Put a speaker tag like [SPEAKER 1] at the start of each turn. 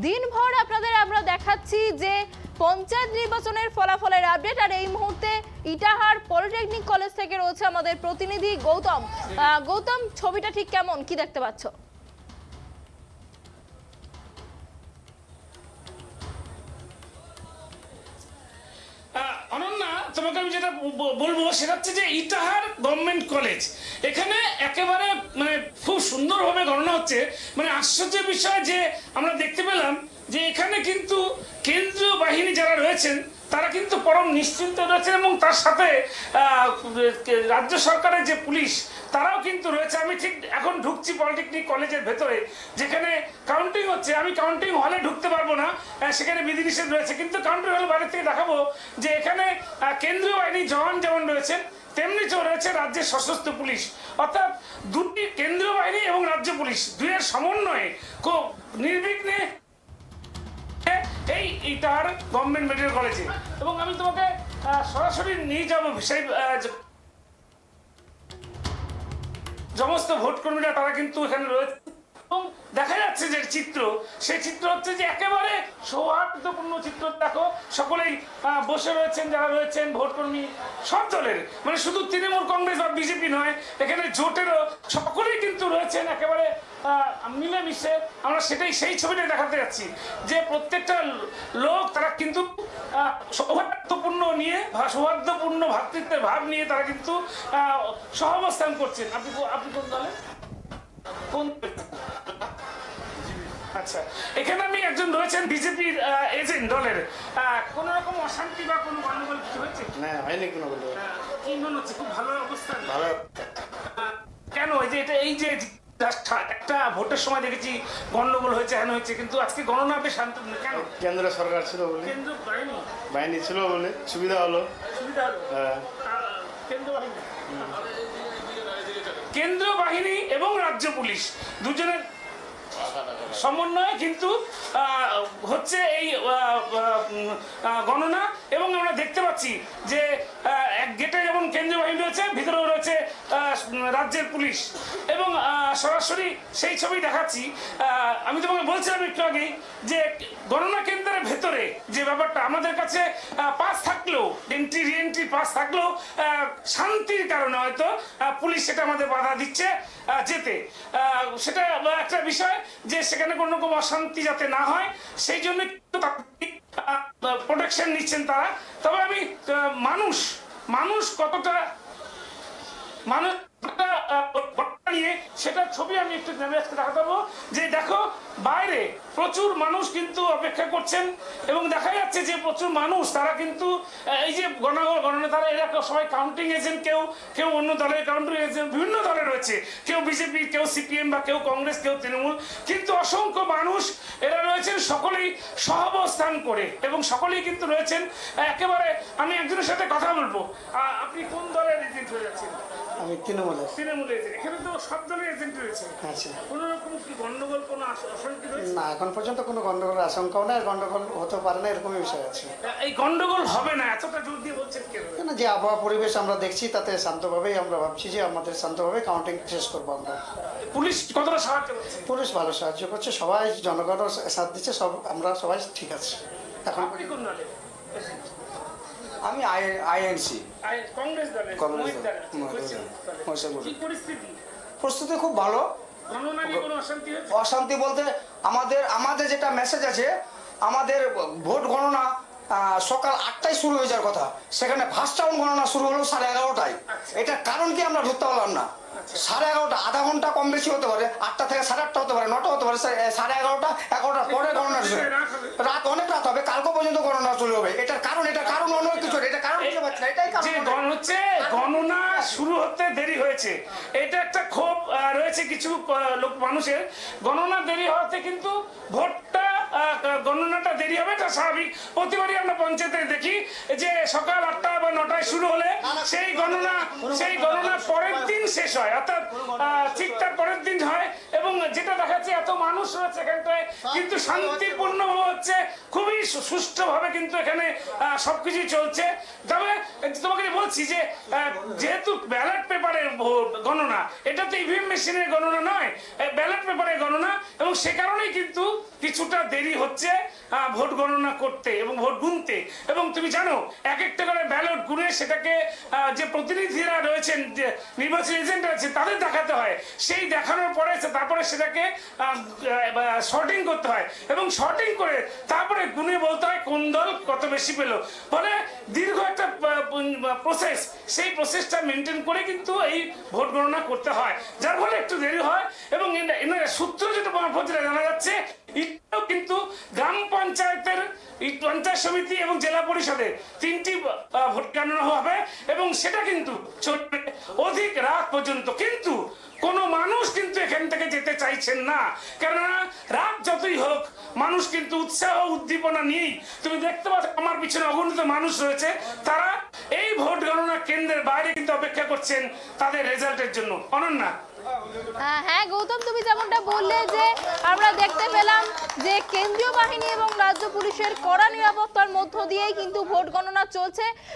[SPEAKER 1] দিনভর আপনাদের আমরা দেখাচ্ছি যে পঞ্চায়েত নির্বাচনের ফলাফলের আপডেট, আর এই মুহূর্তে ইটাহার পলিটেকনিক কলেজ থেকে রয়েছে আমাদের প্রতিনিধি গৌতম। গৌতম, ছবিটা ঠিক কেমন, কি দেখতে পাচ্ছ?
[SPEAKER 2] অনন্যা, তোমাকে আমি যেটা বলবো সেটা হচ্ছে যে ইটাহার গভর্নমেন্ট কলেজ, এখানে একেবারে মানে খুব সুন্দরভাবে গণনা হচ্ছে। মানে আশ্চর্যের বিষয় যে আমরা দেখতে পেলাম যে এখানে কিন্তু কেন্দ্রীয় বাহিনী যারা রয়েছেন তারা কিন্তু পরম নিশ্চিন্ত রয়েছেন, এবং তার সাথে রাজ্য সরকারের যে পুলিশ তারাও কিন্তু রয়েছে। আমি ঠিক এখন ঢুকছি পলিটেকনিক কলেজের ভেতরে, যেখানে কাউন্টিং হচ্ছে। আমি কাউন্টিং হলে ঢুকতে পারবো না, সেখানে বিধিনিষেধ রয়েছে, কিন্তু কাউন্টিং হল বাইরে থেকে দেখাবো যে এখানে কেন্দ্রীয় বাহিনী জওয়ান যেমন রয়েছেন তেমনি রয়েছে রাজ্যের সশস্ত্র পুলিশ, অর্থাৎ দুটি কেন্দ্রীয় বাহিনী এবং রাজ্য পুলিশ দুইয়ের সমন্বয়ে খুব নির্বিঘ্নে এই ইটাহার গভর্নমেন্ট মেডিকেল কলেজে। এবং আমি তোমাকে সরাসরি নিয়ে যাবো সেই সমস্ত ভোট কর্মীরা তারা কিন্তু এখানে রয়েছে, এবং দেখা যাচ্ছে যে চিত্র, সেই চিত্র হচ্ছে যে একেবারে সৌহার্দ্যপূর্ণ চিত্র। দেখো সকলেই বসে রয়েছেন, যারা রয়েছেন ভোট কর্মী সব দলের, মানে শুধু তৃণমূল কংগ্রেস বা বিজেপি নয়, এখানে জোটেরও সকলেই কিন্তু রয়েছেন একেবারে মিলেমিশে। আমরা সেই ছবিটা দেখাতে যাচ্ছি যে প্রত্যেকটা লোক তারা কিন্তু সৌহার্দ্যপূর্ণ নিয়ে সৌহার্দ্যপূর্ণ ভ্রাতৃত্বের ভাব নিয়ে তারা কিন্তু সহাবস্থান করছেন। আপনি কোন দলে? কোন? আচ্ছা, এখানে আমি একজন রয়েছেন বিজেপির এজেন্ট দলের। কোন রকম অশান্তি বা কোনো গন্ডগোল কিছু হয়েছে?
[SPEAKER 3] না, হয়নি কোনো গন্ডগোল।
[SPEAKER 2] কি মনে হচ্ছে? খুব ভালো অবস্থা।
[SPEAKER 3] ভালো।
[SPEAKER 2] কেন এই যে একটা ভোটের সময় দেখেছি গন্ডগোল হয়েছে, হ্যান হয়েছে, কিন্তু আজকে গণনা বেশ শান্ত। কেন?
[SPEAKER 3] কেন্দ্র সরকার ছিল বলে,
[SPEAKER 2] কেন্দ্র
[SPEAKER 3] বাহিনী ছিল বলে সুবিধা হলো।
[SPEAKER 2] কেন্দ্র বাহিনী এবং রাজ্য পুলিশ দুজনের সমন্বয়ে কিন্তু হচ্ছে এই গণনা। এবং আমরা দেখতে পাচ্ছি যে এক গেটে যেমন কেন্দ্রীয় বাহিনী রয়েছে, ভিতরেও রয়েছে রাজ্যের পুলিশ, এবং সরাসরি সেই ছবি দেখাচ্ছি। আমি তোমাকে বলছিলাম একটু আগেই যে গণনা কেন্দ্রের ভেতরে যে ব্যাপারটা, আমাদের কাছে পাস থাকলেও, এন্ট্রি রিএন্ট্রি পাস থাকলেও শান্তির কারণে হয়তো পুলিশ সেটা আমাদের বাধা দিচ্ছে যেতে। সেটা একটা বিষয় যে সেখানে কোনো রকম অশান্তি যাতে না হয়, সেই জন্য প্রোটেকশন নিচ্ছেন তারা। তবে আমি মানুষ কতটা নিয়ে সেটা ছবি আমি একটু আজকে দেখাতে পারবো। যে দেখো বাইরে প্রচুর মানুষ কিন্তু অপেক্ষা করছেন, এবং দেখা যাচ্ছে যে প্রচুর মানুষ তারা কিন্তু এই যে গণনা তারা এরা সবাই কাউন্টিং এজেন্ট, কেউ অন্য দলের কাউন্টিং এজেন্ট, বিভিন্ন দলে রয়েছে, কেউ বিজেপি, কেউ সিপিএম বা কেউ কংগ্রেস, কেউ তৃণমূল, কিন্তু অসংখ্য মানুষ এরা রয়েছেন সকলেই সহাবস্থান করে, এবং সকলেই কিন্তু রয়েছেন একেবারে। আমি একজনের সাথে কথা বলবো। আপনি কোন দলের এজেন্ট হয়ে যাচ্ছেন?
[SPEAKER 3] আমি তৃণমূলের
[SPEAKER 2] এজেন্ট। এখানে তো সব দলের এজেন্ট রয়েছে।
[SPEAKER 3] আচ্ছা,
[SPEAKER 2] কোনো রকম কি গন্ডগোল, কোনো অশান্তি রয়েছে?
[SPEAKER 3] না, এখন পর্যন্ত কোনো গন্ডগোলের আশঙ্কাও নাই, গন্ডগোল হতে পারে না এরকমই বিষয় আছে।
[SPEAKER 2] এই গন্ডগোল হবে না এতটা জোর দিয়ে বলছেন কেন?
[SPEAKER 3] যে আবহাওয়া পরিবেশ আমরা দেখছি তাতে শান্তভাবেই আমরা ভাবছি যে আমাদের শান্তভাবে কাউন্টিং শেষ করবো আমরা।
[SPEAKER 2] পুলিশ কতটা সাহায্য করছে?
[SPEAKER 3] পুলিশ ভালো সাহায্য করছে, সবাই জনগণও সাথ দিচ্ছে, আমরা সবাই ঠিক আছে। এখন
[SPEAKER 2] আপনি কোন দলে?
[SPEAKER 3] আমি আইএনসি
[SPEAKER 2] কংগ্রেস দলে। কি পরিস্থিতি?
[SPEAKER 3] প্রস্তুতি খুব ভালো। অশান্তি বলতে আমাদের যেটা মেসেজ আছে, আমাদের ভোট গণনা সকাল 8টায় শুরু হয়ে যাওয়ার কথা, সেখানে ফার্স্ট রাউন্ড গণনা শুরু হলো 11:30টায়। এটার কারণ কি আমরা ধরতে পারলাম না। 11:30, আধা ঘন্টা কম বেশি হতে পারে, 8টা থেকে 8:30 হতে পারে, 9টা হতে পারে, 11:30, 11টার পরে গণনা রাত অনেক রাত হবে, কালকে পর্যন্ত গণনা চলে হবে। এটার কারণ অন্য কিছু, এটা কারণ বুঝতে পারছি না। এটাই কারণ হচ্ছে
[SPEAKER 2] গণনা শুরু হতে দেরি হয়েছে, এটা একটা ক্ষোভ রয়েছে কিছু মানুষের। গণনা দেরি হওয়াতে কিন্তু ভোটটা গণনাটা দেরি হবে, এটা স্বাভাবিক। প্রতিবারই আমরা পঞ্চায়েতে দেখি যে সকাল 8টা বা 9টায় শুরু হলে সেই গণনা পরের দিন শেষ হয়, অর্থাৎ ঠিক তার পরের দিন হয়, এবং যেটা দেখাচ্ছে এত মানুষ রয়েছে এখানটায়, কিন্তু শান্তিপূর্ণ হচ্ছে, খুবই সুষ্ঠুভাবে কিন্তু এখানে সবকিছু চলছে। তবে তোমাকে বলছি যে যেহেতু ব্যালট পেপারের গণনা, এটা তো ইভিএম মেশিনের গণনা নয়, ব্যালট পেপারের গণনা, এবং সে কারণেই কিন্তু কিছুটা দেরি হচ্ছে ভোট গণনা করতে এবং ভোট গুনতে। এবং তুমি জানো এক একটা করে ব্যালট গুনে সেটাকে যে প্রতিনিধিরা রয়েছেন, যে নির্বাচন এজেন্ট আছে, তাদের দেখাতে হয়। সেই দেখানোর পরে তারপরে সেটাকে শর্টিং করতে হয়, এবং শর্টিং করে তারপরে গুনে বলতে হয় কোন দল কত বেশি পেল। ফলে দীর্ঘ একটা প্রসেস, সেই প্রসেসটা মেনটেন করে কিন্তু এই ভোট গণনা করতে হয়, যার ফলে একটু দেরি হয়। এবং সূত্র যেটা জানা যাচ্ছে, এটাও কিন্তু গ্রাম পঞ্চায়েতের পঞ্চায়েত সমিতি এবং জেলা পরিষদের 3টি ভোট গণনা হবে, এবং সেটা কিন্তু চলবে অধিক রাত পর্যন্ত। কিন্তু কোনো মানুষ কিন্তু এখান থেকে যেতে চাইছেন না, কেননা রাত যতই হোক মানুষ কিন্তু উৎসাহ উদ্দীপনা নিয়েই, তুমি দেখতে পাচ্ছ আমার পিছনে অগণিত মানুষ রয়েছে, তারা এই ভোট গণনা কেন্দ্রের বাইরে কিন্তু অপেক্ষা করছেন তাদের রেজাল্টের জন্য। অনন্যা।
[SPEAKER 1] হ্যাঁ গৌতম, তুমি যেমনটা বললে যে আমরা দেখতে পেলাম যে কেন্দ্রীয় বাহিনী এবং রাজ্য পুলিশের কড়া নিরাপত্তার মধ্য দিয়েই কিন্তু ভোট গণনা চলছে।